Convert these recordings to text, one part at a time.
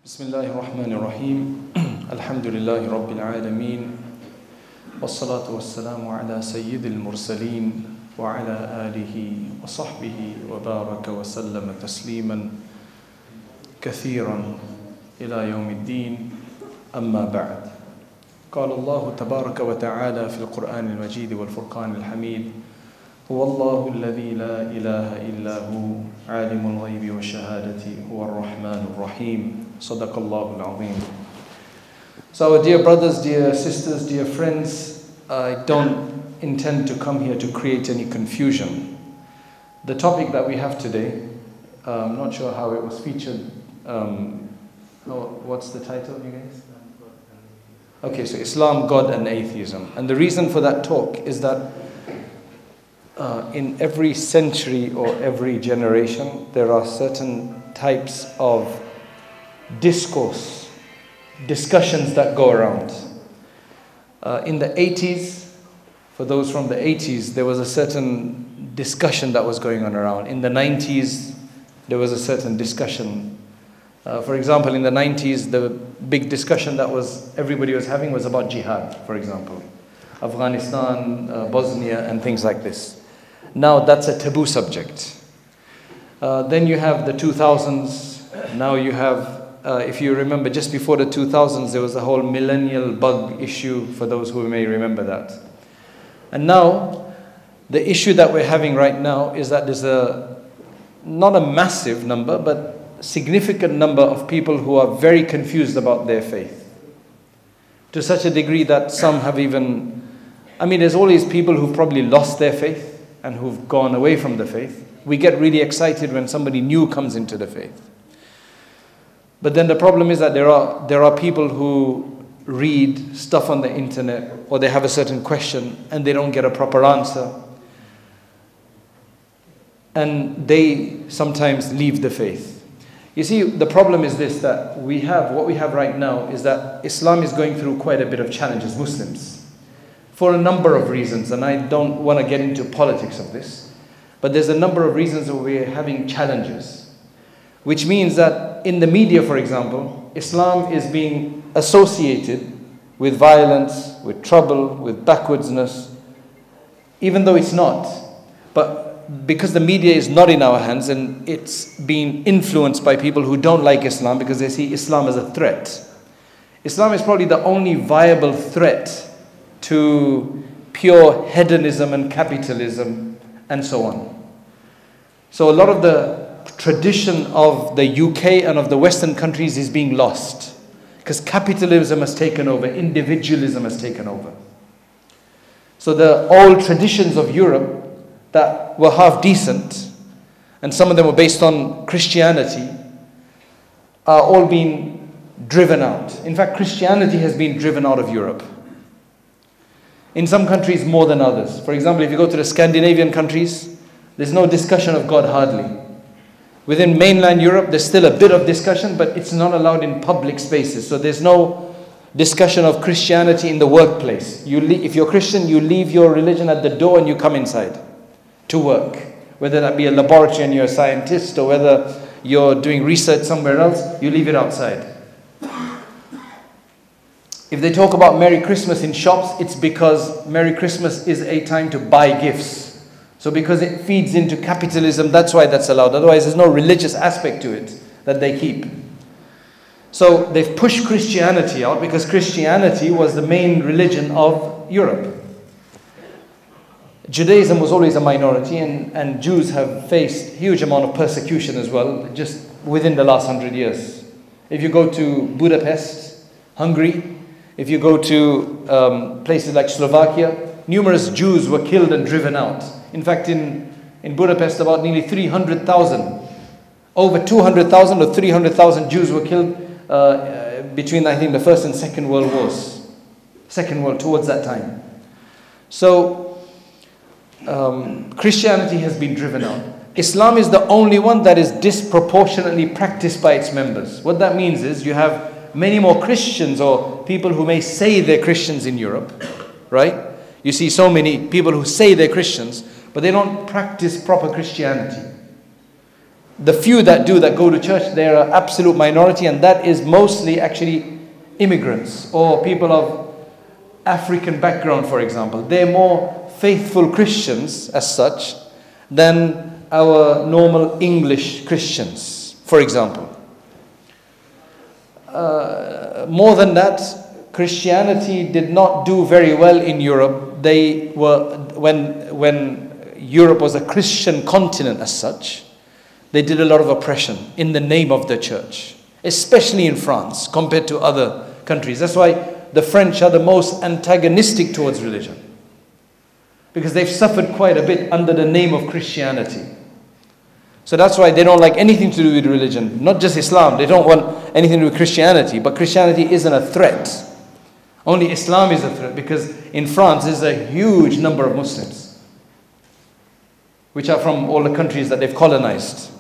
بسم الله الرحمن الرحيم الحمد لله رب العالمين والصلاة والسلام على سيد المرسلين وعلى آله وصحبه وبارك وسلم تسليما كثيرا إلى يوم الدين أما بعد قال الله تبارك وتعالى في القرآن المجيد والفرقان الحميد هو الله الذي لا إله إلا هو عالم الغيب والشهادة هو الرحمن الرحيم صدق الله العظيم. So our dear brothers, dear sisters, dear friends, I don't intend to come here to create any confusion. The topic that we have today, I'm not sure how it was featured. What's the title, you guys? Okay, so Islam, God and Atheism. And the reason for that talk is that in every century or every generation, there are certain types of discussions that go around. In the 80s, for those from the 80s, there was a certain discussion that was going on around. In the 90s, there was a certain discussion. For example, in the 90s, the big discussion that everybody was having was about jihad, for example. Afghanistan, Bosnia, and things like this. Now that's a taboo subject. Then you have the 2000s. Now you have, if you remember, just before the 2000s, there was a whole millennial bug issue, for those who may remember that. And now, the issue that we're having right now is that there's not a massive number, but significant number of people who are very confused about their faith. To such a degree that some have even, there's always people who've probably lost their faith and who've gone away from the faith. We get really excited when somebody new comes into the faith. But then the problem is that there are people who read stuff on the internet, or they have a certain question and they don't get a proper answer. And they sometimes leave the faith. You see, the problem is this, that what we have right now is that Islam is going through quite a bit of challenges, Muslims, for a number of reasons, and I don't want to get into politics of this, but there's a number of reasons that we're having challenges, which means that in the media, for example, Islam is being associated with violence, with trouble, with backwardsness, even though it's not. But because the media is not in our hands and it's being influenced by people who don't like Islam because they see Islam as a threat. Islam is probably the only viable threat to pure hedonism and capitalism and so on. So a lot of the tradition of the UK and of the Western countries is being lost because capitalism has taken over, individualism has taken over. So the old traditions of Europe that were half decent, and some of them were based on Christianity, are all being driven out. In fact, Christianity has been driven out of Europe. In some countries more than others. For example, if you go to the Scandinavian countries, there's no discussion of God hardly. Within mainland Europe, there's still a bit of discussion, but it's not allowed in public spaces. So there's no discussion of Christianity in the workplace. If you're Christian, you leave your religion at the door and you come inside to work. Whether that be a laboratory and you're a scientist, or whether you're doing research somewhere else, you leave it outside. If they talk about Merry Christmas in shops, it's because Merry Christmas is a time to buy gifts. So because it feeds into capitalism, that's why that's allowed. Otherwise, there's no religious aspect to it that they keep. So they've pushed Christianity out because Christianity was the main religion of Europe. Judaism was always a minority, and Jews have faced huge amount of persecution as well, just within the last 100 years. If you go to Budapest, Hungary, if you go to places like Slovakia, numerous Jews were killed and driven out. In fact, in Budapest, about nearly 300,000, over 200,000 or 300,000 Jews were killed between, I think, the First and Second World Wars. Towards that time. So, Christianity has been driven out. Islam is the only one that is disproportionately practiced by its members. What that means is you have many more Christians, or people who may say they're Christians in Europe, right? You see so many people who say they're Christians, but they don't practice proper Christianity. The few that do, that go to church, they are an absolute minority, and that is mostly actually immigrants or people of African background, for example. They're more faithful Christians as such than our normal English Christians, for example. More than that, Christianity did not do very well in Europe. They were, when Europe was a Christian continent as such, they did a lot of oppression in the name of the church, especially in France compared to other countries. That's why the French are the most antagonistic towards religion, because they've suffered quite a bit under the name of Christianity. So that's why they don't like anything to do with religion, not just Islam. They don't want anything to do with Christianity, but Christianity isn't a threat. Only Islam is a threat, because in France there's a huge number of Muslims, which are from all the countries that they've colonized.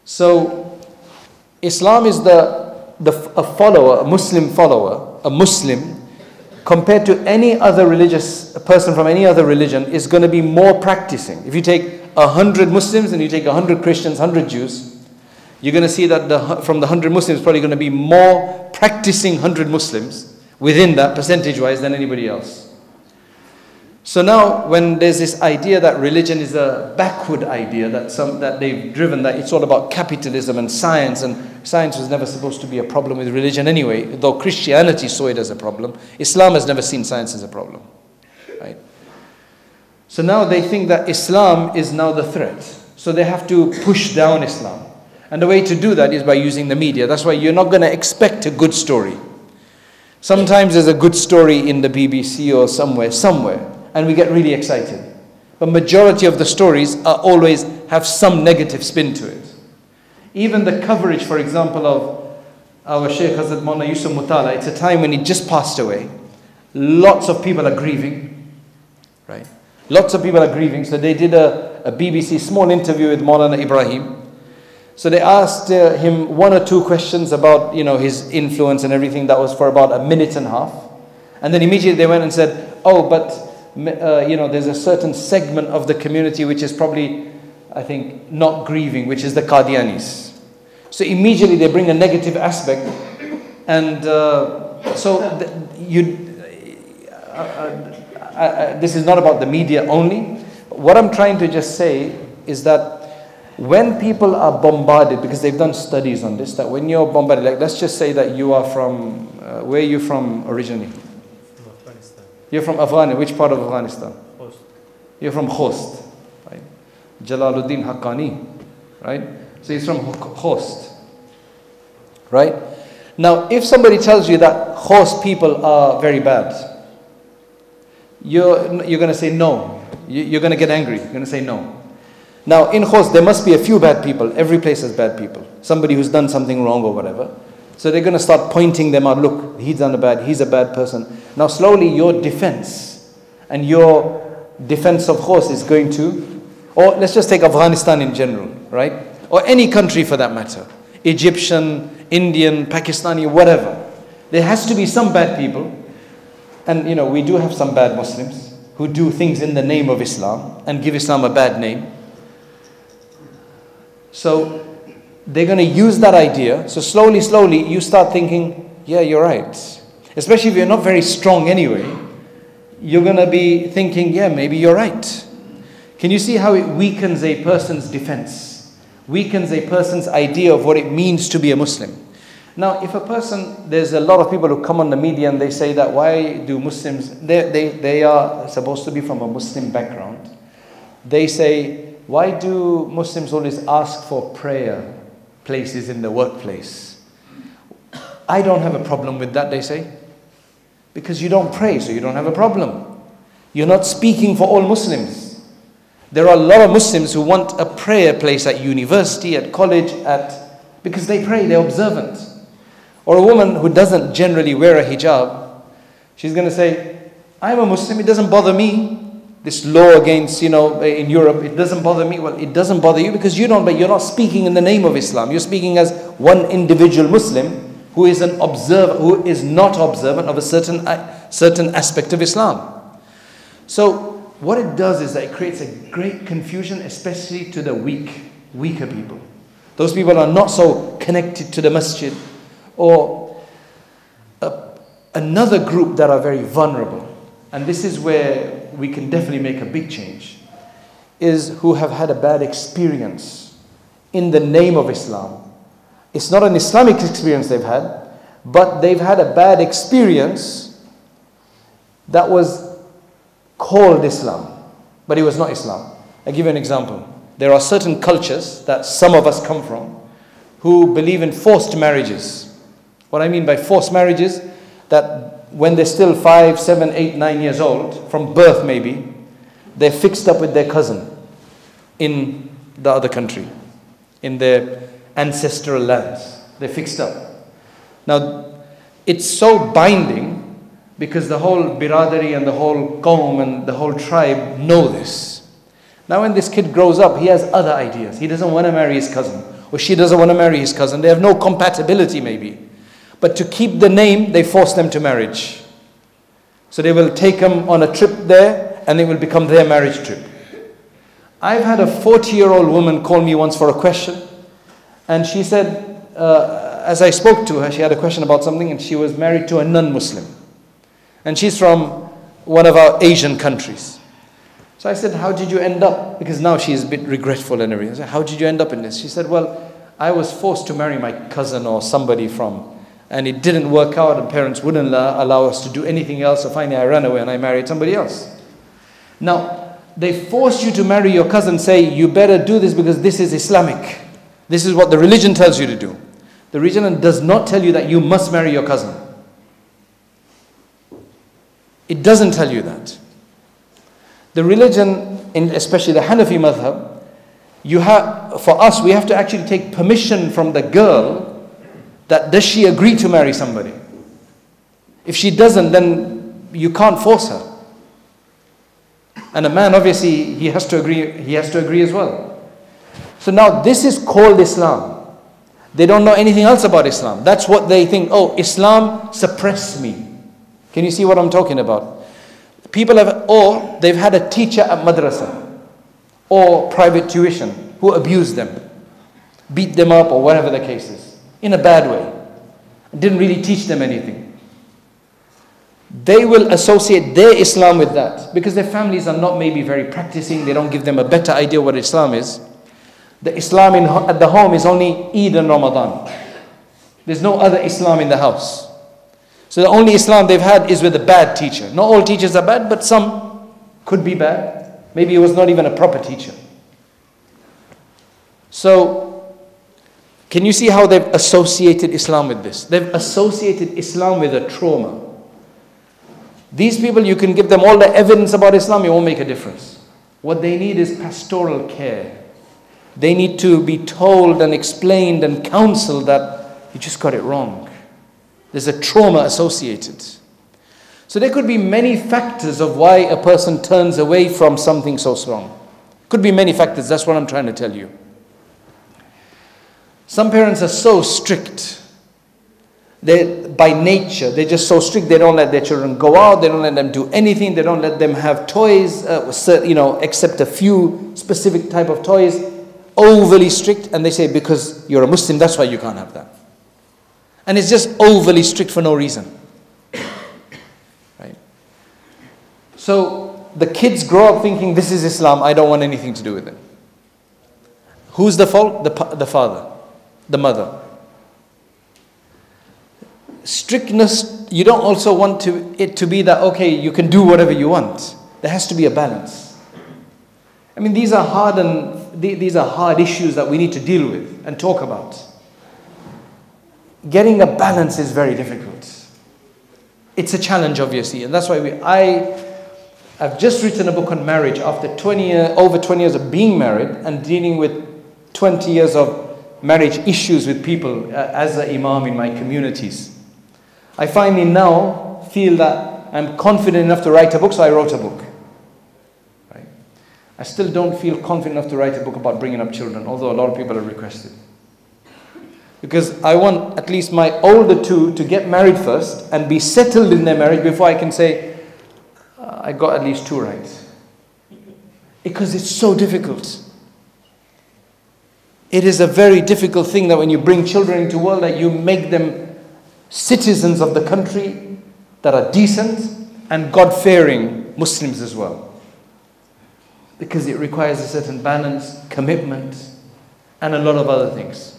So Islam is a follower, a Muslim follower, a Muslim, compared to any other religious person from any other religion, is going to be more practicing. If you take 100 Muslims and you take 100 Christians, 100 Jews, you're going to see that from the 100 Muslims, probably going to be more practicing 100 Muslims within that percentage-wise than anybody else. So now, when there's this idea that religion is a backward idea that they've driven, that it's all about capitalism and science was never supposed to be a problem with religion anyway, though Christianity saw it as a problem. Islam has never seen science as a problem, right? So now they think that Islam is now the threat. So they have to push down Islam. And the way to do that is by using the media. That's why you're not going to expect a good story. Sometimes there's a good story in the BBC or somewhere, and we get really excited. But majority of the stories are always have some negative spin to it. Even the coverage, for example, of our Shaykh Hazrat Maulana Yusuf Mutala, it's a time when he just passed away. Lots of people are grieving, right? Lots of people are grieving. So they did a BBC small interview with Maulana Ibrahim. So they asked him one or two questions about, his influence and everything. That was for about a minute and a half. And then immediately they went and said, oh, but there's a certain segment of the community which is probably, I think, not grieving, which is the Qadianis. So immediately they bring a negative aspect. And this is not about the media only. What I'm trying to just say is that when people are bombarded, because they've done studies on this, that when you're bombarded, like let's just say that you are from, where are you from originally? From Afghanistan. You're from Afghanistan. Which part of Afghanistan? Khost. You're from Khost, right? Jalaluddin Haqqani, right? So he's from Khost, right? Now, if somebody tells you that Khost people are very bad, you're going to say no. You're going to get angry. You're going to say no. Now, in Khost, there must be a few bad people. Every place has bad people. Somebody who's done something wrong or whatever. So they're going to start pointing them out. Look, he's a bad person. Now, slowly your defense and your defense of Khost is going to, or let's just take Afghanistan in general, right? Or any country for that matter. Egyptian, Indian, Pakistani, whatever. There has to be some bad people. And we do have some bad Muslims who do things in the name of Islam and give Islam a bad name. So they're going to use that idea. So slowly you start thinking, yeah, you're right. Especially if you're not very strong anyway, you're going to be thinking, yeah, maybe you're right. Can you see how it weakens a person's defense? Weakens a person's idea of what it means to be a Muslim. Now, if a person, there's a lot of people who come on the media and they say that why do Muslims, they are supposed to be from a Muslim background. They say, why do Muslims always ask for prayer places in the workplace? I don't have a problem with that, they say. Because you don't pray, so you don't have a problem. You're not speaking for all Muslims. There are a lot of Muslims who want a prayer place at university, at college, because they pray, they're observant. Or a woman who doesn't generally wear a hijab, she's going to say, I'm a Muslim, it doesn't bother me. This law against, in Europe, it doesn't bother me. Well, it doesn't bother you because you're not speaking in the name of Islam. You're speaking as one individual Muslim who is an observer, who is not observant of a certain aspect of Islam. So what it does is that it creates a great confusion, especially to the weak. weaker people. Those people are not so connected to the masjid. Or another group that are very vulnerable, and this is where we can definitely make a big change, is who have had a bad experience in the name of Islam. It's not an Islamic experience they've had, but they've had a bad experience that was called Islam, but it was not Islam. I'll give you an example. There are certain cultures that some of us come from who believe in forced marriages. What I mean by forced marriages, that when they're still 5, 7, 8, 9 years old, from birth maybe, they're fixed up with their cousin in the other country, in their ancestral lands. They're fixed up. Now, it's so binding because the whole biradari and the whole qawm and the whole tribe know this. Now when this kid grows up, he has other ideas. He doesn't want to marry his cousin, or she doesn't want to marry his cousin. They have no compatibility maybe. But to keep the name, they force them to marriage. So they will take them on a trip there, and it will become their marriage trip. I've had a 40-year-old woman call me once for a question, and she said, as I spoke to her, she had a question about something, and she was married to a non-Muslim. And she's from one of our Asian countries. So I said, how did you end up? Because now she's a bit regretful and everything. I said, how did you end up in this? She said, well, I was forced to marry my cousin or somebody from, and it didn't work out, and parents wouldn't allow us to do anything else, so finally I ran away and I married somebody else. Now, they force you to marry your cousin, say, you better do this because this is Islamic. This is what the religion tells you to do. The religion does not tell you that you must marry your cousin. It doesn't tell you that. The religion, especially the Hanafi madhab, for us, we have to actually take permission from the girl that does she agree to marry somebody. If she doesn't, then you can't force her. And a man, obviously, he has to agree as well. So now this is called Islam. They don't know anything else about Islam. That's what they think, oh, Islam suppressed me. Can you see what I'm talking about? People have, or they've had a teacher at madrasa or private tuition who abused them, beat them up or whatever the case is, in a bad way, didn't really teach them anything. They will associate their Islam with that because their families are not maybe very practicing. They don't give them a better idea what Islam is. The Islam at the home is only Eid and Ramadan. There's no other Islam in the house. So the only Islam they've had is with a bad teacher. Not all teachers are bad, but some could be bad. Maybe he was not even a proper teacher. So, can you see how they've associated Islam with this? They've associated Islam with a trauma. These people, you can give them all the evidence about Islam, it won't make a difference. What they need is pastoral care. They need to be told and explained and counseled that you just got it wrong. There's a trauma associated. So there could be many factors of why a person turns away from something so strong. Could be many factors, that's what I'm trying to tell you. Some parents are so strict. By nature, they're just so strict, they don't let their children go out, they don't let them do anything, they don't let them have toys, except a few specific type of toys, overly strict, and they say because you're a Muslim, that's why you can't have that. And it's just overly strict for no reason. Right? So the kids grow up thinking this is Islam, I don't want anything to do with it. Who's the fault? The father, the mother. Strictness, you don't also want it to be that, okay, you can do whatever you want. There has to be a balance. I mean, these are hard issues that we need to deal with and talk about. Getting a balance is very difficult. It's a challenge, obviously, and that's why I've just written a book on marriage after over 20 years of being married and dealing with 20 years of marriage issues with people as an imam in my communities. I finally now feel that I'm confident enough to write a book, so I wrote a book. Right? I still don't feel confident enough to write a book about bringing up children, although a lot of people have requested. Because I want at least my older two to get married first and be settled in their marriage before I can say, I got at least two right. Because it's so difficult. It is a very difficult thing that when you bring children into the world, that you make them citizens of the country that are decent and God-fearing Muslims as well. Because it requires a certain balance, commitment, and a lot of other things.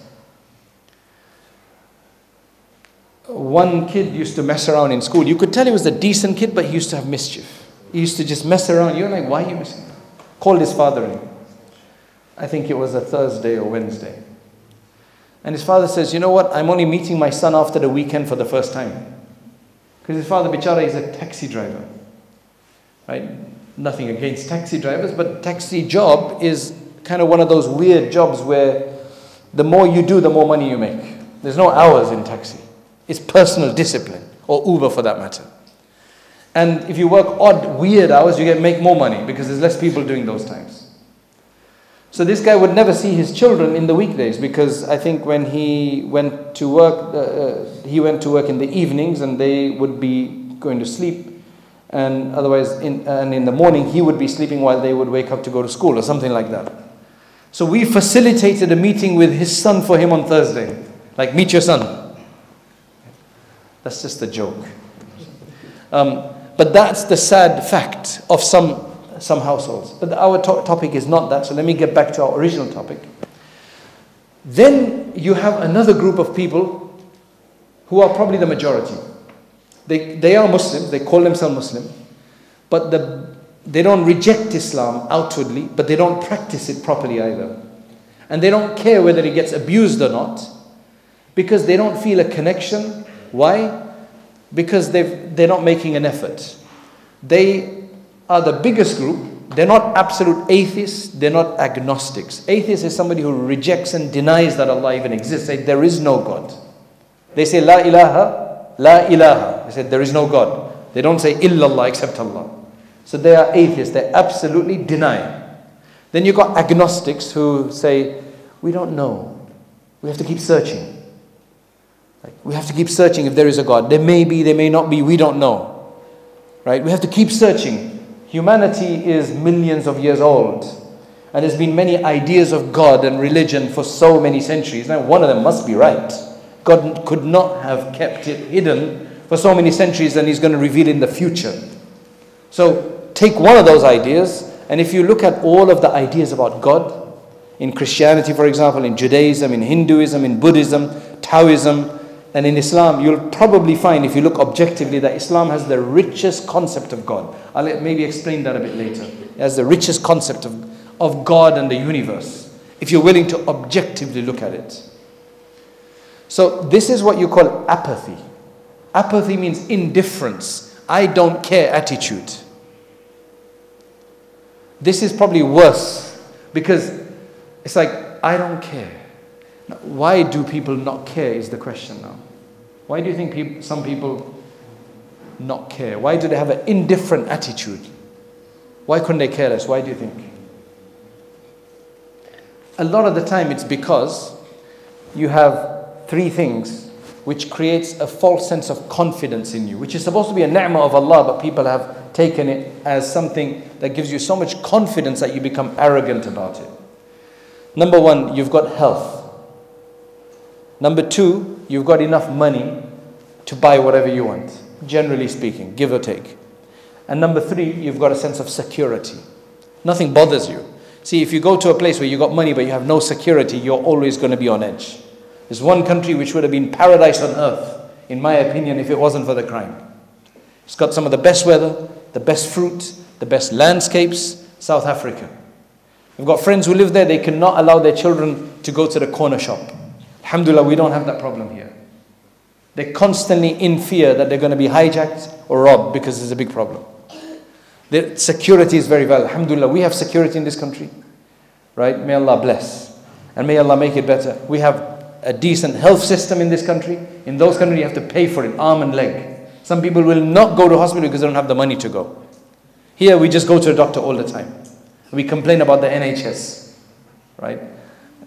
One kid used to mess around in school. You could tell he was a decent kid, but he used to have mischief. He used to just mess around. You're like, why are you messing? Called his father in. I think it was a Thursday or Wednesday. And his father says, you know what? I'm only meeting my son after the weekend for the first time. Because his father, bichara, is a taxi driver. Right? Nothing against taxi drivers, but taxi job is kind of one of those weird jobs where the more you do, the more money you make. There's no hours in taxi. It's personal discipline, or Uber for that matter. And if you work odd, weird hours, you make more money because there's less people doing those times. So this guy would never see his children in the weekdays because I think when he went to work, in the evenings and they would be going to sleep. And otherwise, in the morning, he would be sleeping while they would wake up to go to school or something like that. So we facilitated a meeting with his son for him on Thursday. Like, meet your son. That's just a joke. But that's the sad fact of some households. But our topic is not that, so let me get back to our original topic. Then you have another group of people who are probably the majority. They are Muslims, they call themselves Muslim, but they don't reject Islam outwardly, but they don't practice it properly either. And they don't care whether it gets abused or not, because they don't feel a connection. Why? Because they're not making an effort. They are the biggest group. They're not absolute atheists, they're not agnostics. Atheist is somebody who rejects and denies that Allah even exists. They say there is no God. They say La ilaha, La ilaha. They say there is no God. They don't say illallah except Allah. So they are atheists, they absolutely deny. Then you've got agnostics who say, we don't know. We have to keep searching. We have to keep searching if there is a God. There may be, there may not be, we don't know. Right? We have to keep searching. Humanity is millions of years old. And there's been many ideas of God and religion for so many centuries. Now one of them must be right. God could not have kept it hidden for so many centuries, and He's going to reveal in the future. So take one of those ideas, and if you look at all of the ideas about God, in Christianity for example, in Judaism, in Hinduism, in Buddhism, Taoism, and in Islam, you'll probably find, if you look objectively, that Islam has the richest concept of God. I'll maybe explain that a bit later. It has the richest concept of God and the universe, if you're willing to objectively look at it. So this is what you call apathy. Apathy means indifference. I don't care attitude. This is probably worse, because it's like, I don't care. Now, why do people not care is the question now. Why do you think some people not care? Why do they have an indifferent attitude? Why couldn't they care less? Why do you think? A lot of the time it's because you have three things which creates a false sense of confidence in you, which is supposed to be a ni'mah of Allah, but people have taken it as something that gives you so much confidence that you become arrogant about it. Number one, you've got health. Number two, you've got enough money to buy whatever you want, generally speaking, give or take. And number three, you've got a sense of security. Nothing bothers you. See, if you go to a place where you've got money but you have no security, you're always going to be on edge. There's one country which would have been paradise on earth, in my opinion, if it wasn't for the crime. It's got some of the best weather, the best fruit, the best landscapes, South Africa. We've got friends who live there, they cannot allow their children to go to the corner shop. Alhamdulillah, we don't have that problem here. They're constantly in fear that they're going to be hijacked or robbed because there's a big problem. The security is very well. Alhamdulillah, we have security in this country. Right? May Allah bless. And may Allah make it better. We have a decent health system in this country. In those countries, you have to pay for it, arm and leg. Some people will not go to hospital because they don't have the money to go. Here, we just go to a doctor all the time. We complain about the NHS. Right?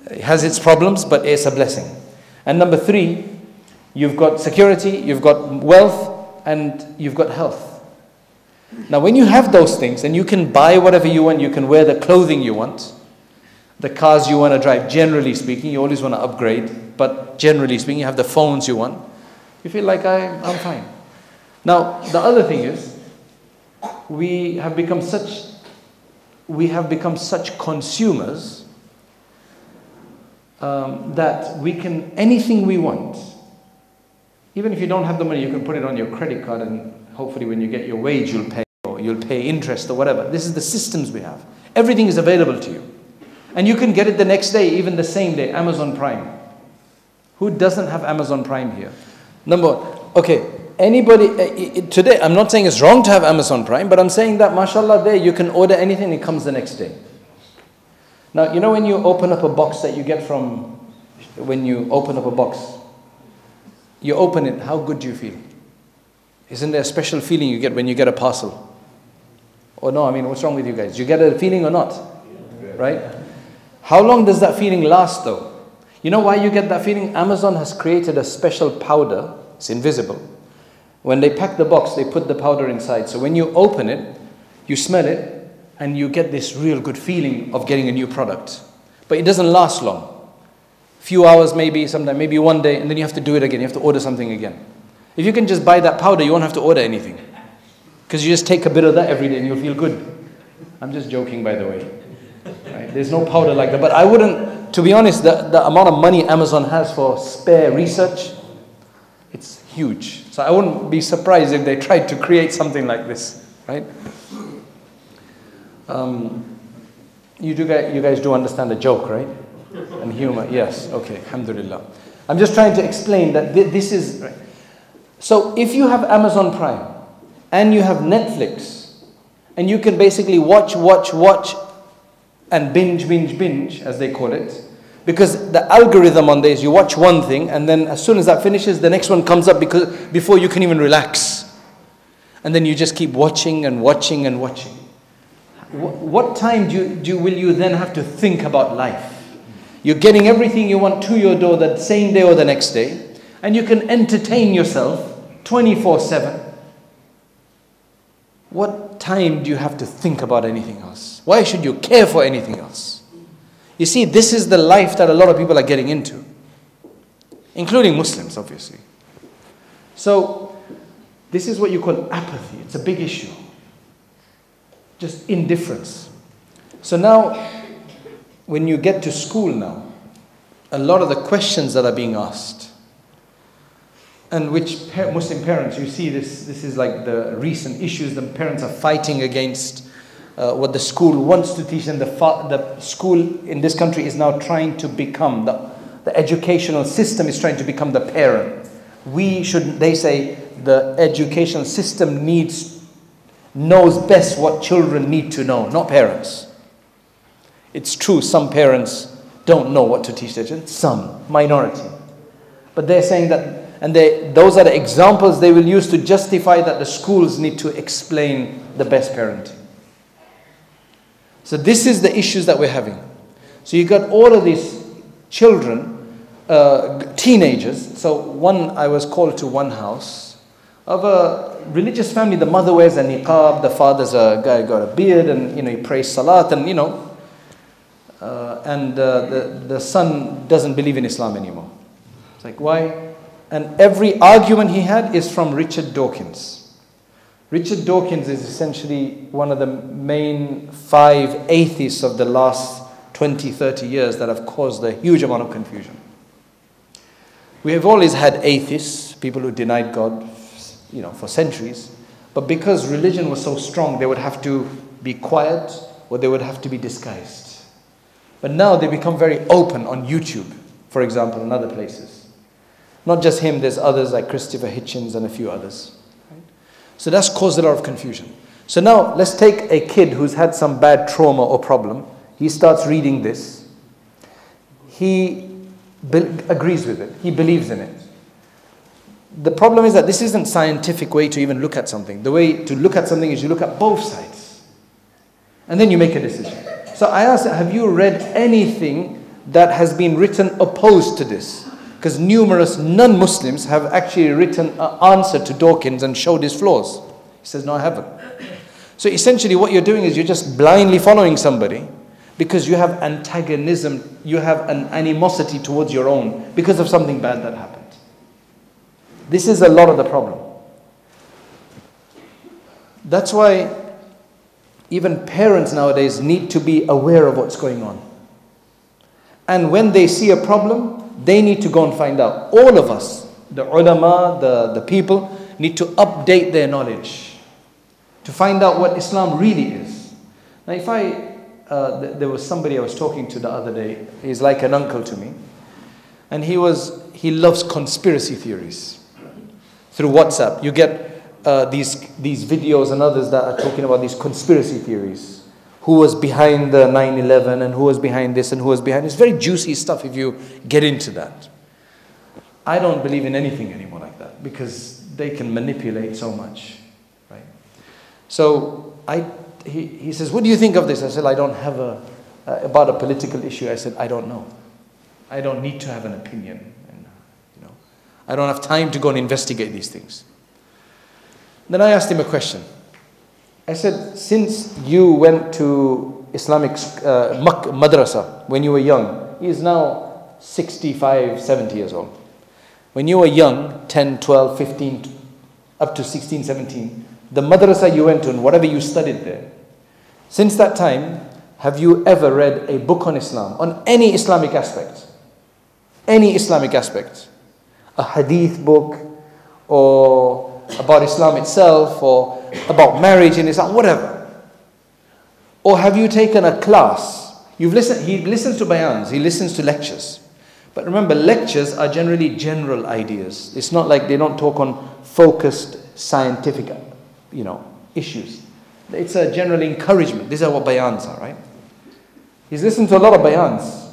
It has its problems, but it's a blessing. And number three, you've got security, you've got wealth, and you've got health. Now when you have those things, and you can buy whatever you want, you can wear the clothing you want, the cars you want to drive, generally speaking, you always want to upgrade, but generally speaking, you have the phones you want. You feel like I'm fine. Now, the other thing is, we have become such consumers that we can, anything we want, even if you don't have the money, you can put it on your credit card, and hopefully when you get your wage, you'll pay, or you'll pay interest or whatever. This is the systems we have. Everything is available to you. And you can get it the next day, even the same day, Amazon Prime. Who doesn't have Amazon Prime here? Okay, anybody, today, I'm not saying it's wrong to have Amazon Prime, but I'm saying that, mashallah, there you can order anything, it comes the next day. Now, you know when you open up a box that you get from, when you open up a box, you open it, how good do you feel? Isn't there a special feeling you get when you get a parcel? Or no, I mean, what's wrong with you guys? Do you get a feeling or not? Right? How long does that feeling last though? You know why you get that feeling? Amazon has created a special powder, it's invisible. When they pack the box, they put the powder inside. So when you open it, you smell it, and you get this real good feeling of getting a new product. But it doesn't last long. Few hours maybe, sometime, maybe one day, and then you have to do it again. You have to order something again. If you can just buy that powder, you won't have to order anything. Because you just take a bit of that every day and you'll feel good. I'm just joking, by the way. Right? There's no powder like that. But I wouldn't, to be honest, the amount of money Amazon has for spare research, it's huge. So I wouldn't be surprised if they tried to create something like this. Right? You guys do understand the joke, right? And humor, yes, okay, alhamdulillah. I'm just trying to explain that this is, right. So if you have Amazon Prime, and you have Netflix, and you can basically watch, and binge, as they call it, because the algorithm on this, you watch one thing, and then as soon as that finishes, the next one comes up before you can even relax. And then you just keep watching and watching and watching. What time will you then have to think about life? You're getting everything you want to your door that same day or the next day, and you can entertain yourself 24/7. What time do you have to think about anything else? Why should you care for anything else? You see, this is the life that a lot of people are getting into, including Muslims, obviously. So, this is what you call apathy. It's a big issue. Just indifference. So now, when you get to school now, a lot of the questions that are being asked, and which Muslim parents, you see this is like the recent issues, the parents are fighting against what the school wants to teach, and the school in this country is now trying to become, the educational system is trying to become the parent. They say the educational system knows best what children need to know, not parents. It's true, some parents don't know what to teach their children, some, minority. But they're saying that, and those are the examples they will use to justify that the schools need to explain the best parenting. So this is the issues that we're having. So you got all of these children, teenagers. So I was called to one house of a religious family. The mother wears a niqab, the father's a guy got a beard, and he prays salat, and the son doesn't believe in Islam anymore. It's like, why? And every argument he had is from Richard Dawkins. Richard Dawkins is essentially one of the main 5 atheists of the last 20, 30 years that have caused a huge amount of confusion. We have always had atheists, people who denied God, for centuries. But because religion was so strong, they would have to be quiet or they would have to be disguised. But now they become very open on YouTube, for example, and other places. Not just him, there's others like Christopher Hitchens and a few others. Right? So that's caused a lot of confusion. So now let's take a kid who's had some bad trauma or problem. He starts reading this. He agrees with it. He believes in it. The problem is that this isn't a scientific way to even look at something. The way to look at something is you look at both sides. And then you make a decision. So I asked, have you read anything that has been written opposed to this? Because numerous non-Muslims have actually written an answer to Dawkins and showed his flaws. He says, no, I haven't. So essentially what you're doing is you're just blindly following somebody because you have antagonism, you have an animosity towards your own because of something bad that happened. This is a lot of the problem. That's why even parents nowadays need to be aware of what's going on. And when they see a problem, they need to go and find out. All of us, the ulama, the people, need to update their knowledge to find out what Islam really is. Now if there was somebody I was talking to the other day, he's like an uncle to me, and he loves conspiracy theories. Through WhatsApp, you get these videos and others that are talking about these conspiracy theories. Who was behind the 9/11 and who was behind this and who was behind this. It's very juicy stuff if you get into that. I don't believe in anything anymore like that because they can manipulate so much, right? So he says, what do you think of this? I said, I don't have about a political issue. I said, I don't know. I don't need to have an opinion. And, I don't have time to go and investigate these things. Then I asked him a question. I said, since you went to Islamic madrasa when you were young, he is now 65, 70 years old. When you were young, 10, 12, 15, up to 16, 17, the madrasa you went to and whatever you studied there, since that time, have you ever read a book on Islam, on any Islamic aspect? Any Islamic aspect? A hadith book, or about Islam itself, or about marriage in Islam, whatever? Or have you taken a class? He listens to bayans, he listens to lectures. But remember, lectures are generally general ideas. It's not like they don't talk on focused scientific, issues. It's a general encouragement. These are what bayans are, right? He's listened to a lot of bayans,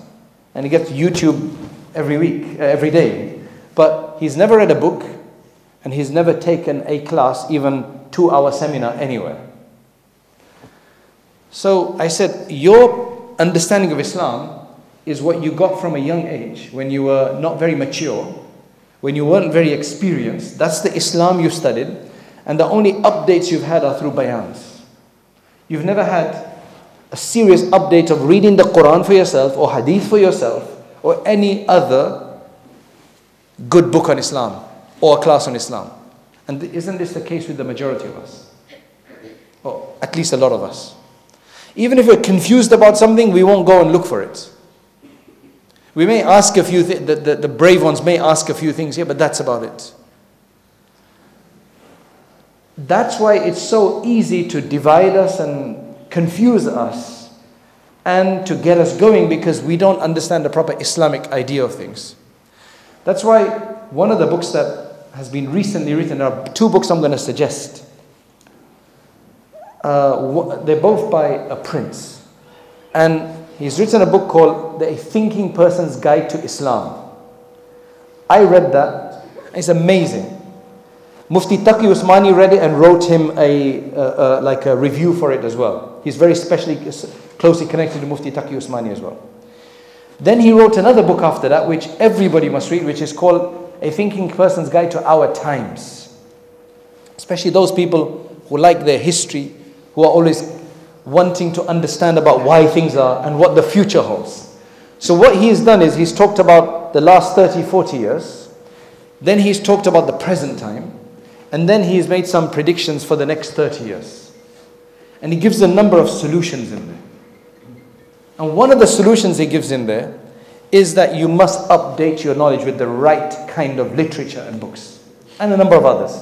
and he gets YouTube every week, every day. But he's never read a book, and he's never taken a class, even 2-hour seminar anywhere. So I said, your understanding of Islam is what you got from a young age, when you were not very mature, when you weren't very experienced. That's the Islam you studied, and the only updates you've had are through bayans. You've never had a serious update of reading the Quran for yourself, or hadith for yourself, or any other good book on Islam, or a class on Islam. And isn't this the case with the majority of us? Or at least a lot of us. Even if we're confused about something, we won't go and look for it. We may ask a few things, the brave ones may ask a few things here, but that's about it. That's why it's so easy to divide us and confuse us and to get us going, because we don't understand the proper Islamic idea of things. That's why one of the books that has been recently written, there are 2 books I'm going to suggest. They're both by a prince. And he's written a book called A Thinking Person's Guide to Islam. I read that. It's amazing. Mufti Taqi Usmani read it and wrote him a review for it as well. He's very closely connected to Mufti Taqi Usmani as well. Then he wrote another book after that, which everybody must read, which is called A Thinking Person's Guide to Our Times. Especially those people who like their history, who are always wanting to understand about why things are and what the future holds. So what he's done is he's talked about the last 30, 40 years. Then he's talked about the present time. And then he's made some predictions for the next 30 years. And he gives a number of solutions in there. And one of the solutions he gives in there is that you must update your knowledge with the right kind of literature and books. And a number of others.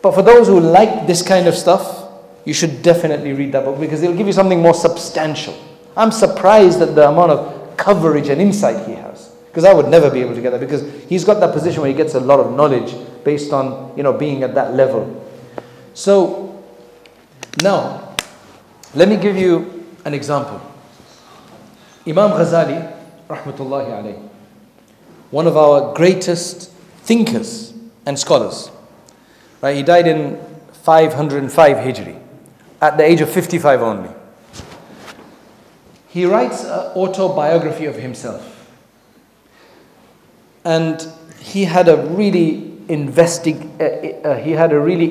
But for those who like this kind of stuff, you should definitely read that book, because it'll give you something more substantial. I'm surprised at the amount of coverage and insight he has, because I would never be able to get that, because he's got that position where he gets a lot of knowledge based on, being at that level. So now, let me give you an example. Imam Ghazali, rahmatullahi alayhi, one of our greatest thinkers and scholars, right? He died in 505 Hijri, at the age of 55 only. He writes an autobiography of himself. And he had a really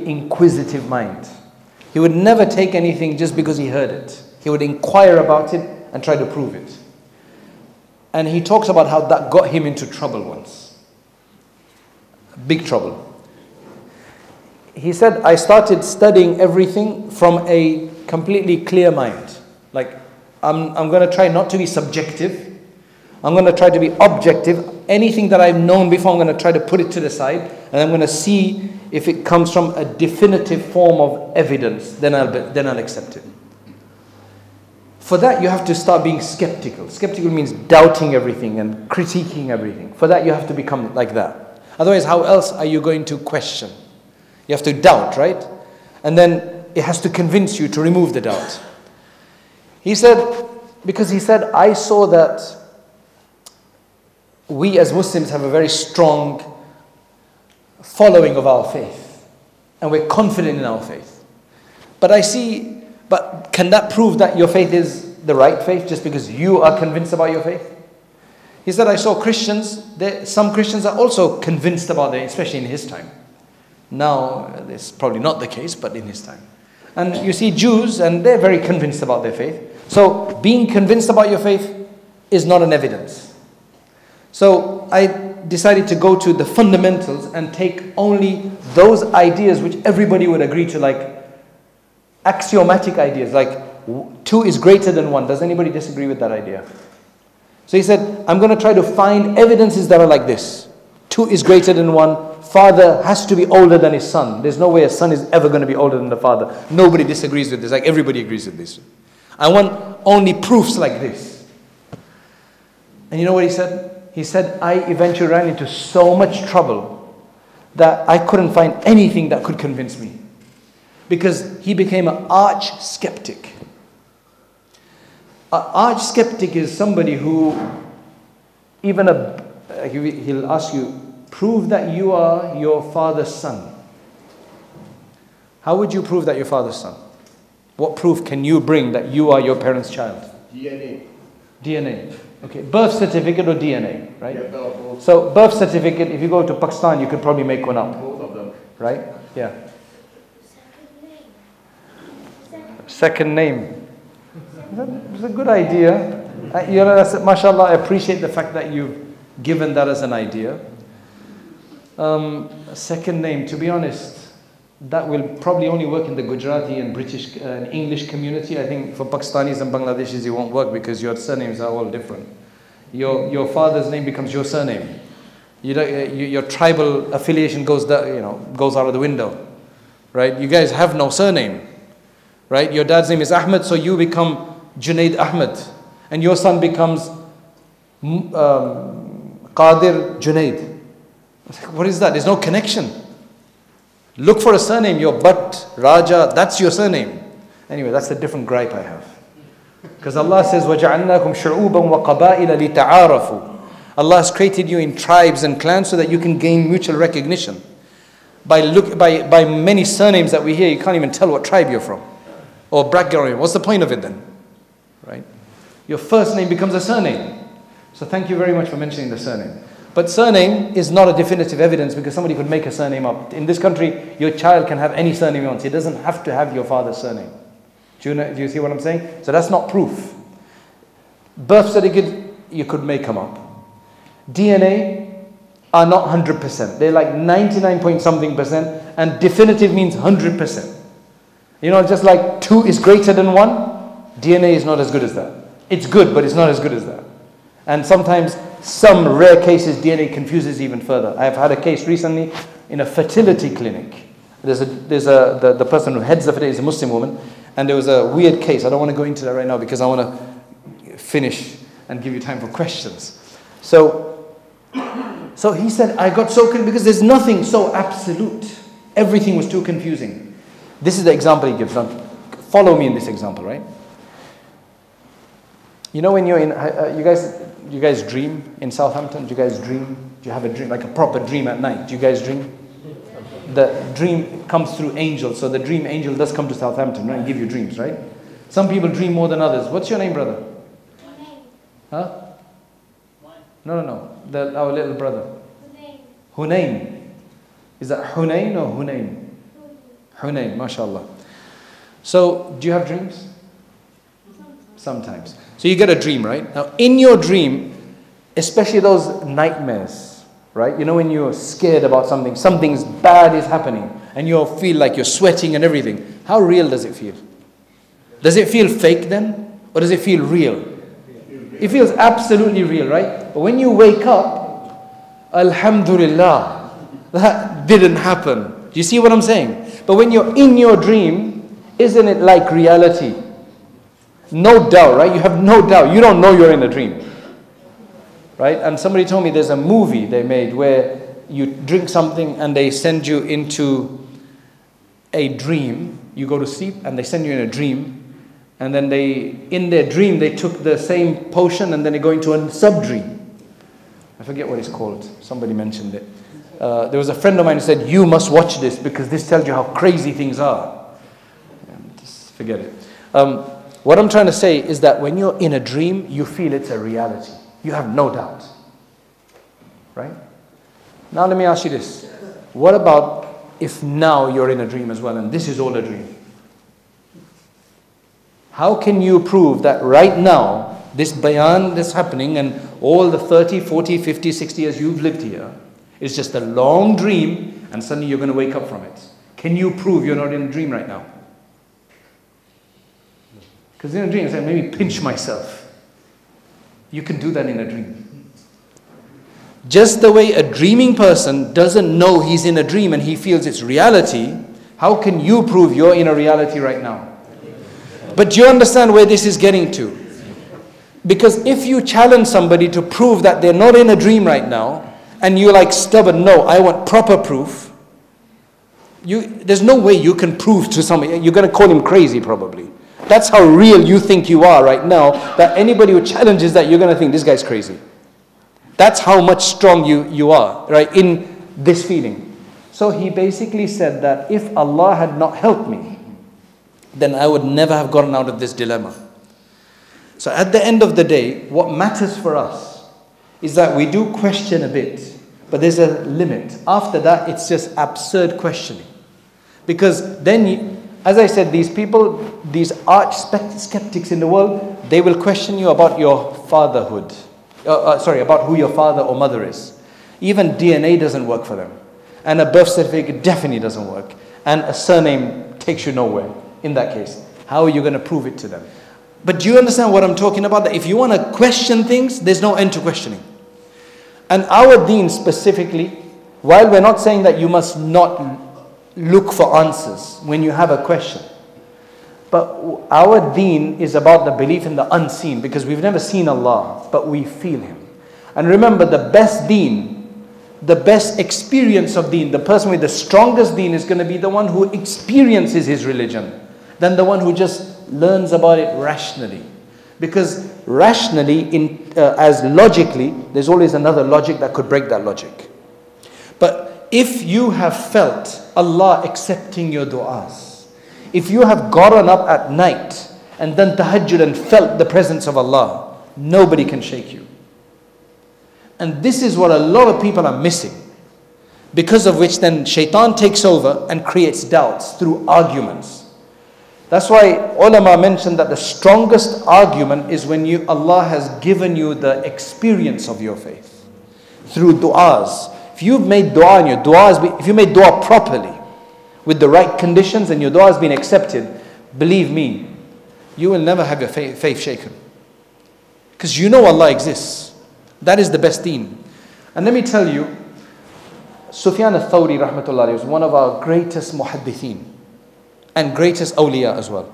inquisitive mind. He would never take anything just because he heard it. He would inquire about it and try to prove it. And he talks about how that got him into trouble once. Big trouble. He said, I started studying everything from a completely clear mind. Like, I'm going to try not to be subjective. I'm going to try to be objective. Anything that I've known before, I'm going to try to put it to the side. And I'm going to see if it comes from a definitive form of evidence. Then I'll accept it. For that, you have to start being skeptical. Skeptical means doubting everything and critiquing everything. For that, you have to become like that. Otherwise, how else are you going to question? You have to doubt, right? And then it has to convince you to remove the doubt. He said, I saw that we as Muslims have a very strong following of our faith. And we're confident in our faith. But can that prove that your faith is the right faith just because you are convinced about your faith? He said, I saw Christians, some Christians are also convinced about their, especially in his time. Now, it's probably not the case, but in his time. And you see Jews, and they're very convinced about their faith. So, being convinced about your faith is not an evidence. So, I decided to go to the fundamentals and take only those ideas which everybody would agree to, like axiomatic ideas, like 2 is greater than 1. Does anybody disagree with that idea? So he said, I'm going to try to find evidences that are like this. 2 is greater than 1. Father has to be older than his son. There's no way a son is ever going to be older than the father. Nobody disagrees with this. Like everybody agrees with this. I want only proofs like this. And you know what he said? He said, I eventually ran into so much trouble that I couldn't find anything that could convince me. Because he became an arch skeptic. An arch skeptic is somebody who, he'll ask you, prove that you are your father's son. How would you prove that you're father's son? What proof can you bring that you are your parents' child? DNA. Okay, birth certificate or DNA, right? Yeah, both. So birth certificate, if you go to Pakistan, you could probably make one up. Both of them. Right? Yeah. Second name. It's a good idea. Mashallah, I appreciate the fact that you've given that as an idea. Second name, to be honest, that will probably only work in the Gujarati and British and English community. I think for Pakistanis and Bangladeshis it won't work because your surnames are all different. Your father's name becomes your surname. Your tribal affiliation goes out of the window, right? You guys have no surname, right? Your dad's name is Ahmed, so you become Junaid Ahmed, and your son becomes Qadir Junaid. What is that? There's no connection. Look for a surname. Your Bhatt, Raja, that's your surname. Anyway, that's a different gripe I have. Because Allah says, وَجَعَلْنَاكُمْ شُعُوبًا وَقَبَائِلَ لِتَعَارَفُوا. Allah has created you in tribes and clans so that you can gain mutual recognition. By many surnames that we hear, you can't even tell what tribe you're from. Or background. What's the point of it then? Right? Your first name becomes a surname. So thank you very much for mentioning the surname. But surname is not a definitive evidence because somebody could make a surname up. In this country, your child can have any surname he wants. He doesn't have to have your father's surname. Do you see what I'm saying? So that's not proof. Birth certificate, you could make them up. DNA are not 100%. They're like 99 point something percent. And definitive means 100%. Just like 2 is greater than 1, DNA is not as good as that. It's good, but it's not as good as that. And sometimes, some rare cases, DNA confuses even further. I've had a case recently in a fertility clinic. The person who heads the fertility is a Muslim woman, and there was a weird case. I don't want to go into that right now because I want to finish and give you time for questions. So he said, I got so confused because there's nothing so absolute. Everything was too confusing. This is the example he gives. Now, follow me in this example, right? When you're in, you guys dream in Southampton? Do you guys dream? Do you have a dream, like a proper dream at night? Do you guys dream? The dream comes through angels. So the dream angel does come to Southampton, right? And give you dreams, right? Some people dream more than others. What's your name, brother? Hunayn. Huh? No. Our little brother. Hunayn. Is that Hunayn or Hunayn? Hunayn, mashallah. So, do you have dreams? Sometimes. So you get a dream, right? Now in your dream, especially those nightmares, right? You know when you're scared about something, something's bad is happening, and you feel like you're sweating and everything. How real does it feel? Does it feel fake then? Or does it feel real? It feels absolutely real, right? But when you wake up, Alhamdulillah, that didn't happen. Do you see what I'm saying? But when you're in your dream, isn't it like reality? No doubt, right? You have no doubt. You don't know you're in a dream. Right? And somebody told me there's a movie they made where you drink something and they send you into a dream. You go to sleep and they send you in a dream. And then in their dream, they took the same potion and then they go into a sub-dream. I forget what it's called. Somebody mentioned it. There was a friend of mine who said, you must watch this because this tells you how crazy things are. Just forget it. What I'm trying to say is that when you're in a dream, you feel it's a reality. You have no doubt. Right? Now let me ask you this. What about if now you're in a dream as well and this is all a dream? How can you prove that right now, this bayan that's happening and all the 30, 40, 50, 60 years you've lived here is just a long dream and suddenly you're going to wake up from it? Can you prove you're not in a dream right now? Because in a dream, I say, maybe pinch myself. You can do that in a dream. Just the way a dreaming person doesn't know he's in a dream and he feels it's reality, how can you prove you're in a reality right now? But do you understand where this is getting to? Because if you challenge somebody to prove that they're not in a dream right now, and you're like stubborn, no, I want proper proof, there's no way you can prove to somebody. You're going to call him crazy probably. That's how real you think you are right now, that anybody who challenges that, you're going to think this guy's crazy. That's how much strong you are, right, in this feeling. So he basically said that if Allah had not helped me, then I would never have gotten out of this dilemma. So at the end of the day, what matters for us is that we do question a bit, but there's a limit. After that, it's just absurd questioning. Because then, as I said, these people, these arch skeptics in the world, they will question you about your fatherhood. About who your father or mother is. Even DNA doesn't work for them. And a birth certificate definitely doesn't work. And a surname takes you nowhere. In that case, how are you going to prove it to them? But do you understand what I'm talking about? That if you want to question things, there's no end to questioning. And our deen specifically, while we're not saying that you must not look for answers when you have a question, but our deen is about the belief in the unseen, because we've never seen Allah, but we feel Him. And remember, the best deen, the best experience of deen, the person with the strongest deen is going to be the one who experiences his religion, than the one who just learns about it rationally. Because rationally, as logically, there's always another logic that could break that logic. But if you have felt Allah accepting your du'as, if you have gotten up at night and done tahajjud and felt the presence of Allah, nobody can shake you. And this is what a lot of people are missing. Because of which then shaitan takes over and creates doubts through arguments. That's why ulama mentioned that the strongest argument is when Allah has given you the experience of your faith. Through du'as. If you've made dua and your dua if you made dua properly, with the right conditions and your dua has been accepted, believe me, you will never have your faith shaken. Because you know Allah exists. That is the best deen. And let me tell you, Sufyan al-Thawri rahmatullah was one of our greatest muhaddithin and greatest awliya as well.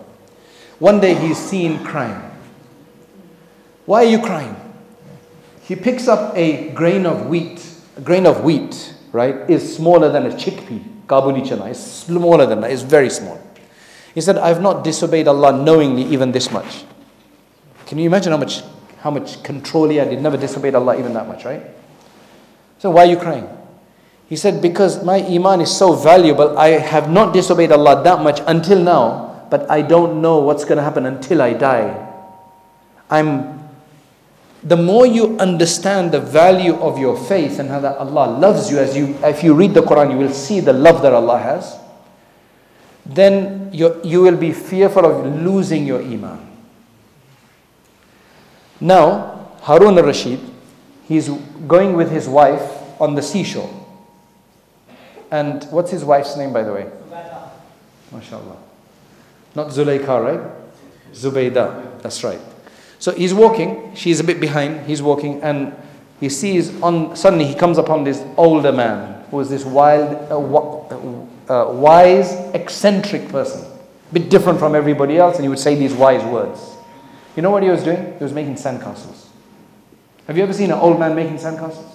One day he's seen crying. Why are you crying? He picks up a grain of wheat. A grain of wheat, right, is smaller than a chickpea. Kabuli chana is smaller than that. It's very small. He said, I've not disobeyed Allah knowingly even this much. Can you imagine how much control he had? He'd never disobeyed Allah even that much, right? So why are you crying? He said, because my iman is so valuable, I have not disobeyed Allah that much until now, but I don't know what's going to happen until I die. The more you understand the value of your faith and how that Allah loves you, if you read the Quran, you will see the love that Allah has, then you will be fearful of losing your iman. Now, Harun al-Rashid, he's going with his wife on the seashore. And what's his wife's name, by the way? Zubaydah. MashaAllah. Not Zulaykha, right? Zubaydah, that's right. So he's walking, she's a bit behind, he's walking, and he sees, suddenly he comes upon this older man, who is this wise, eccentric person. A bit different from everybody else, and he would say these wise words. You know what he was doing? He was making sandcastles. Have you ever seen an old man making sandcastles?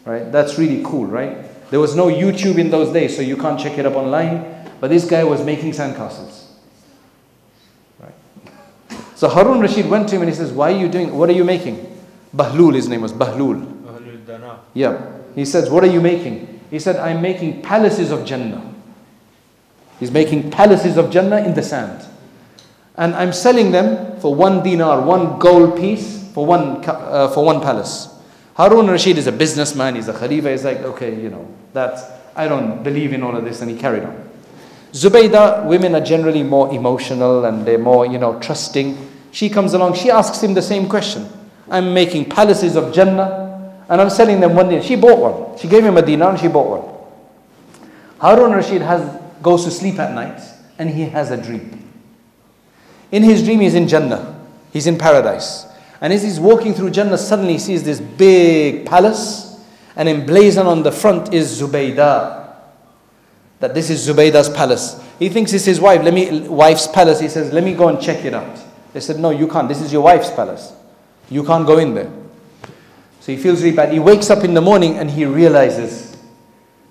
Right? That's really cool, right? There was no YouTube in those days, so you can't check it up online. But this guy was making sandcastles. Right? So Harun Rashid went to him and he says, "Why are you doing? What are you making?" Bahlul, his name was Bahlul. Yeah. He says, "What are you making?" He said, "I'm making palaces of Jannah." He's making palaces of Jannah in the sand. And I'm selling them for 1 dinar, 1 gold piece for one palace. Harun Rashid is a businessman, he's a Khalifa, he's like, okay, I don't believe in all of this, and he carried on. Zubaydah, women are generally more emotional and they're more, trusting. She comes along, she asks him the same question. I'm making palaces of Jannah and I'm selling them 1 dinar. She bought one. She gave him a dinar and she bought one. Harun Rashid goes to sleep at night and he has a dream. In his dream he's in Jannah, he's in paradise. And as he's walking through Jannah, suddenly he sees this big palace, and emblazoned on the front is Zubaydah. That this is Zubaydah's palace. He thinks it's his wife's palace. He says, "Let me go and check it out." They said, "No, you can't. This is your wife's palace. You can't go in there." So he feels really bad. He wakes up in the morning and he realizes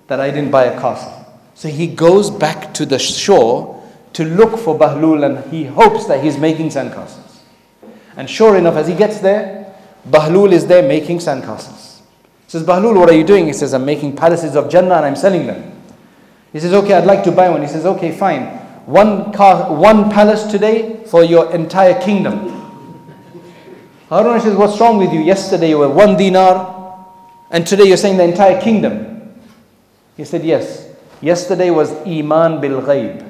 that I didn't buy a castle. So he goes back to the shore to look for Bahlul, and he hopes that he's making sandcastles. And sure enough, as he gets there, Bahlul is there making sandcastles. He says, "Bahlul, what are you doing?" He says, "I'm making palaces of Jannah and I'm selling them." He says, "Okay, I'd like to buy one." He says, "Okay, fine. One palace today for your entire kingdom." Harun says, "What's wrong with you? Yesterday you were 1 dinar and today you're saying the entire kingdom." He said, "Yes. Yesterday was Iman bil Ghaib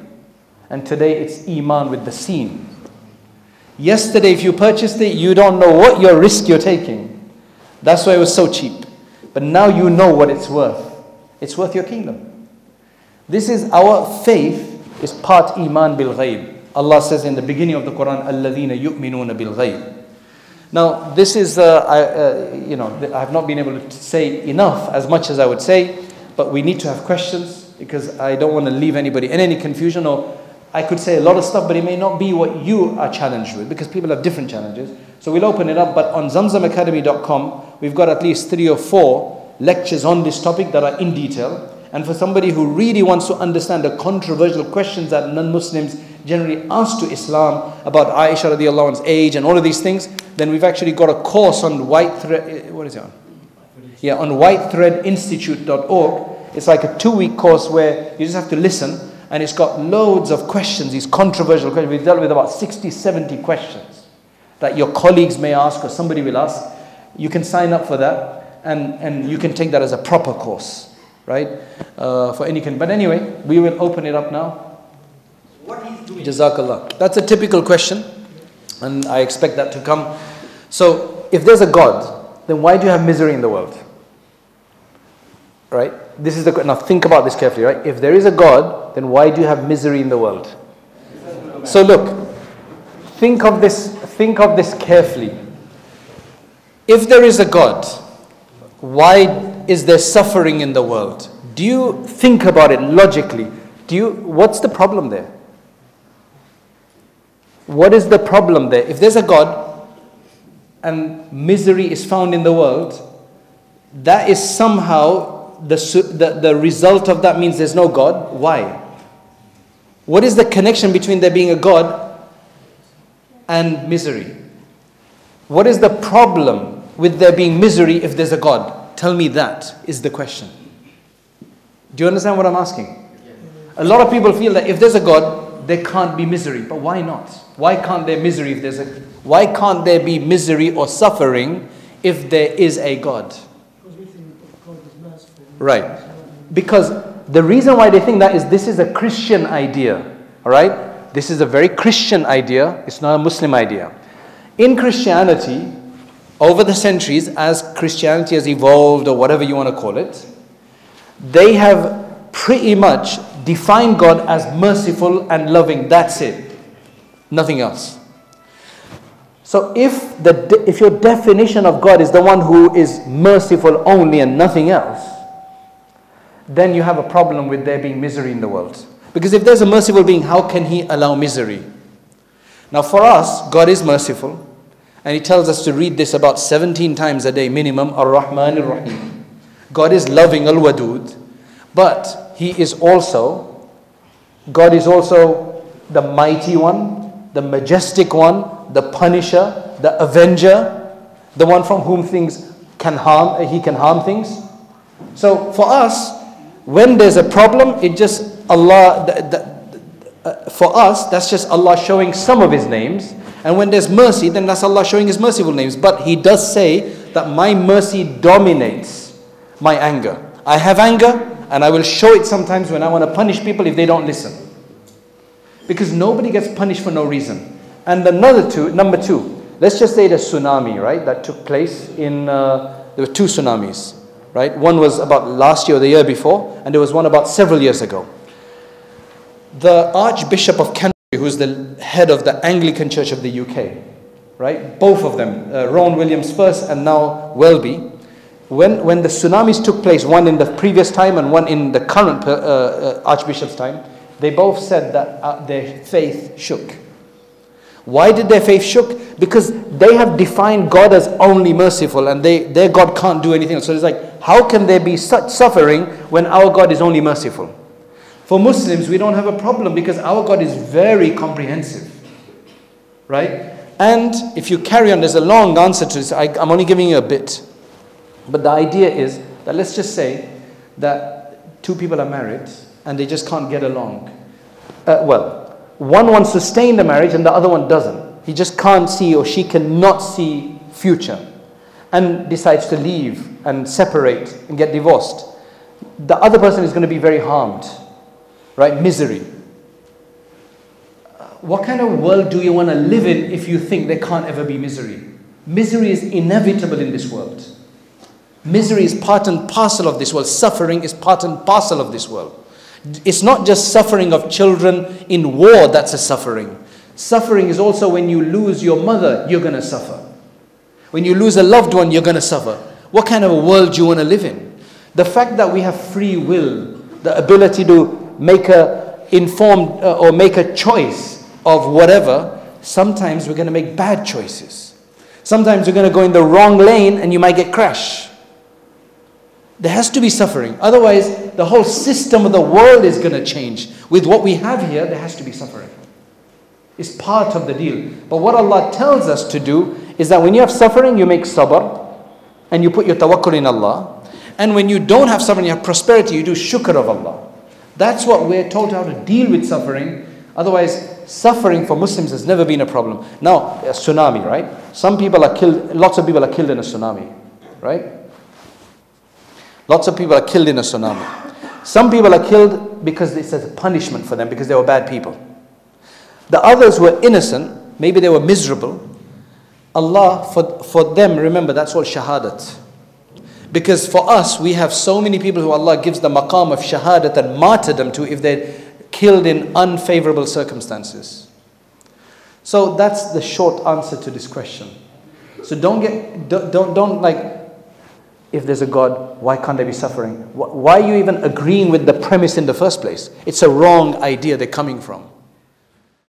and today it's Iman with the seen. Yesterday, if you purchased it, you don't know what your risk you're taking. That's why it was so cheap. But now you know what it's worth. It's worth your kingdom." This is our faith, is part Iman bil Ghaib. Allah says in the beginning of the Quran, "Alladhina yu'minuna bil Ghaib." Now, this is, I've not been able to say enough, as much as I would say, but we need to have questions because I don't want to leave anybody in any confusion, or I could say a lot of stuff, but it may not be what you are challenged with because people have different challenges. So we'll open it up, but on ZamZamAcademy.com, we've got at least 3 or 4 lectures on this topic that are in detail. And for somebody who really wants to understand the controversial questions that non-Muslims generally ask to Islam about Aisha radiallahu anha's age and all of these things, then we've actually got a course on White Thread, what is it on? Yeah, on whitethreadinstitute.org. It's like a 2-week course where you just have to listen. And it's got loads of questions, these controversial questions. We've dealt with about 60, 70 questions that your colleagues may ask or somebody will ask. You can sign up for that and you can take that as a proper course, right? For any But anyway, we will open it up now. What he's doing. Jazakallah. That's a typical question and I expect that to come. So if there's a God, then why do you have misery in the world? Right? This is now think about this carefully, right? If there is a God, then why do you have misery in the world? So look, think of this carefully. If there is a God, why is there suffering in the world? Do you think about it logically? What's the problem there? What is the problem there? If there's a God and misery is found in the world, that is somehow the result of that means there's no God. Why? What is the connection between there being a God and misery? What is the problem with there being misery if there's a God? Tell me, that is the question. Do you understand what I'm asking? A lot of people feel that if there's a God, there can't be misery. But why not? Why can't there misery why can't there be misery or suffering if there is a God? Right. Because the reason why they think that is this is a Christian idea. Alright? This is a very Christian idea. It's not a Muslim idea. In Christianity, over the centuries, as Christianity has evolved, or whatever you want to call it, they have pretty much defined God as merciful and loving. That's it. Nothing else. So if your definition of God is the one who is merciful only and nothing else, then you have a problem with there being misery in the world. Because if there's a merciful being, how can He allow misery? Now for us, God is merciful. And He tells us to read this about 17 times a day minimum. Ar-Rahman Ar-Rahim. God is loving, Al-Wadud. But God is also the mighty one, the majestic one, the punisher, the avenger, the one from whom things can harm, He can harm things. So for us, when there's a problem, it just Allah, for us, that's just Allah showing some of His names. And when there's mercy, then that's Allah showing His merciful names. But He does say that my mercy dominates my anger. I have anger, and I will show it sometimes when I want to punish people if they don't listen. Because nobody gets punished for no reason. And number two, let's just say the tsunami, right, that took place there were two tsunamis, right? One was about last year or the year before, and there was one about several years ago. The Archbishop of Canterbury, who's the head of the Anglican Church of the UK, right? Both of them, Rowan Williams first and now Welby. When the tsunamis took place, one in the previous time and one in the current Archbishop's time, they both said that their faith shook. Why did their faith shook? Because they have defined God as only merciful, and their God can't do anything else. So it's like, how can there be such suffering when our God is only merciful? For Muslims, we don't have a problem because our God is very comprehensive, right? And if you carry on, there's a long answer to this. I'm only giving you a bit. But the idea is that let's just say that two people are married and they just can't get along. One wants to stay in the marriage and the other one doesn't. He just can't see, or she cannot see future, and decides to leave and separate and get divorced. The other person is going to be very harmed. Right? Misery. What kind of world do you want to live in if you think there can't ever be misery? Misery is inevitable in this world. Misery is part and parcel of this world. Suffering is part and parcel of this world. It's not just suffering of children in war that's a suffering. Suffering is also when you lose your mother, you're going to suffer. When you lose a loved one, you're going to suffer. What kind of a world do you want to live in? The fact that we have free will, the ability to make a informed or make a choice of whatever, sometimes we're going to make bad choices. Sometimes you're going to go in the wrong lane and you might get crashed. There has to be suffering. Otherwise, the whole system of the world is going to change. With what we have here, there has to be suffering. It's part of the deal. But what Allah tells us to do is that when you have suffering, you make sabr and you put your tawakkul in Allah. And when you don't have suffering, you have prosperity, you do shukr of Allah. That's what we're told how to deal with suffering. Otherwise, suffering for Muslims has never been a problem. Now, a tsunami, right? Some people are killed, lots of people are killed in a tsunami, right? Lots of people are killed in a tsunami. Some people are killed because it's a punishment for them, because they were bad people. The others were innocent, maybe they were miserable. Allah, for them, remember, that's all shahadat. Because for us, we have so many people who Allah gives the maqam of shahadat and martyrdom to if they're killed in unfavorable circumstances. So that's the short answer to this question. So don't like, if there's a God, why can't there be suffering? Why are you even agreeing with the premise in the first place? It's a wrong idea they're coming from.